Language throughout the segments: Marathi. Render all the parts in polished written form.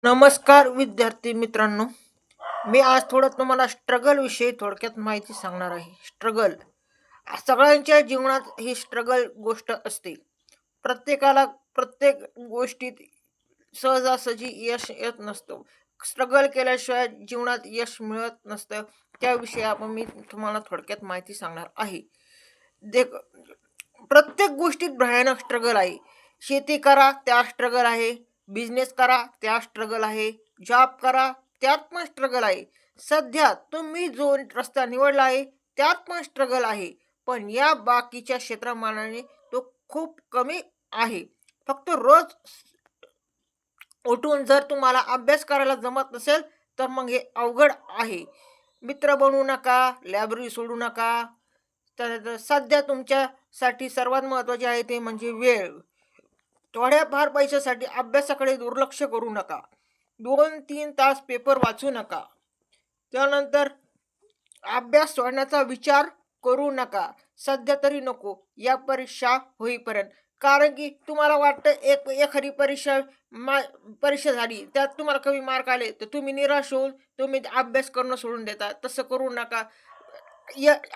नमस्कार विद्यार्थी मित्रांनो. मी आज थोडं तुम्हाला स्ट्रगल विषयी थोडक्यात माहिती सांगणार आहे. स्ट्रगल सगळ्यांच्या जीवनात ही स्ट्रगल गोष्ट असते. प्रत्येकाला प्रत्येक गोष्टीत सहजासहजी यश येत नसतं. स्ट्रगल केल्याशिवाय जीवनात यश मिळत नसतं. त्याविषयी मी तुम्हाला थोडक्यात माहिती सांगणार आहे. देख प्रत्येक गोष्टीत भयानक स्ट्रगल आहे. शेती करा त्या स्ट्रगल आहे, बिझनेस करा त्या स्ट्रगल आहे, जॉब करा त्यात पण स्ट्रगल आहे. सध्या तुम्ही जो रस्ता निवडला आहे त्यात पण स्ट्रगल आहे. पण या बाकीच्या क्षेत्रामानाने तो खूप कमी आहे. फक्त रोज उठून जर तुम्हाला अभ्यास करायला जमत नसेल तर मग हे अवघड आहे. मित्र बनवू नका, लायब्ररी सोडू नका. तर सध्या तुमच्यासाठी सर्वात महत्त्वाचे आहे ते म्हणजे वेळ. थोड्याफार पैशासाठी अभ्यासाकडे दुर्लक्ष करू नका. 2-3 तास पेपर वाचू नका. त्यानंतर अभ्यास सोडण्याचा विचार करू नका. सध्या तरी नको, या परीक्षा होईपर्यंत. कारण की तुम्हाला वाटतं एखादी परीक्षा झाली त्यात तुम्हाला कमी मार्क आले तर तुम्ही निराश होऊन तुम्ही अभ्यास करणं सोडून देता. तसं करू नका.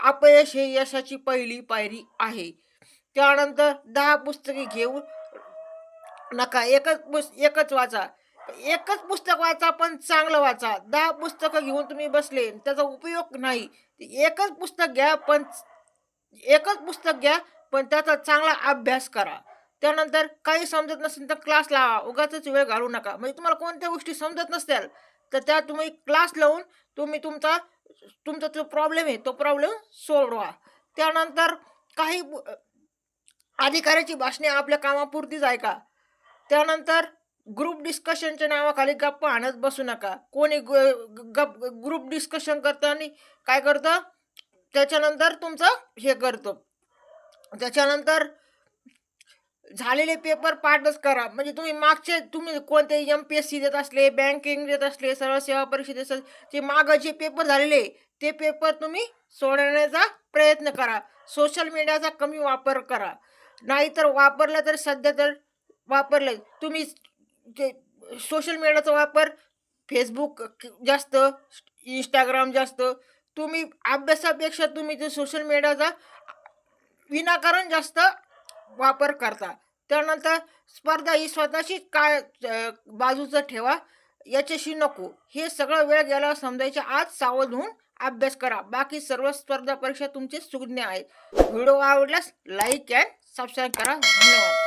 अपयश हे यशाची पहिली पायरी आहे. त्यानंतर 10 पुस्तके घेऊ नका. एकच वाचा. एकच पुस्तक वाचा पण चांगलं वाचा. 10 पुस्तकं घेऊन तुम्ही बसले त्याचा उपयोग नाही. एकच पुस्तक घ्या पण त्याचा चांगला अभ्यास करा. त्यानंतर काही समजत नसेल तर क्लास लावा. उगाचच वेळ घालवू नका. म्हणजे तुम्हाला कोणत्या गोष्टी समजत नसतील तर त्या तुम्ही क्लास लावून तुम्ही तुमचा जो प्रॉब्लेम आहे तो प्रॉब्लेम सोडवा. त्यानंतर काही अधिकाऱ्याची भाषणे आपल्या कामापुरतीच ऐका. त्यानंतर ग्रुप डिस्कशनच्या नावाखाली गप्पा आणत बसू नका. कोणी ग्रुप डिस्कशन करतं आणि काय करतं त्याच्यानंतर तुमचं हे करतं. त्याच्यानंतर झालेले पेपर पाठच करा. म्हणजे तुम्ही कोणते MPSC देत असले, बँकिंग देत असले, सर्व सेवा परीक्षा देत असले, ते मागं जे पेपर झालेले ते पेपर तुम्ही सोडवण्याचा प्रयत्न करा. सोशल मीडियाचा कमी वापर करा. नाहीतर वापरला तर सध्या तर वापरलं तुम्ही जे सोशल मीडियाचा वापर फेसबुक जास्त, इंस्टाग्राम जास्त. तुम्ही अभ्यासापेक्षा तुम्ही ते सोशल मीडियाचा विनाकारण जास्त वापर करता. त्यानंतर स्पर्धा ही स्वतःची बाजूचं ठेवा, याच्याशी नको. हे सगळं वेळ गेला समजायच्या आज सावध होऊन अभ्यास करा. बाकी सर्व स्पर्धा परीक्षा तुमचे सुज्ञ आहेत. व्हिडिओ आवडल्यास लाईक अँड सबस्क्राईब करा. धन्यवाद.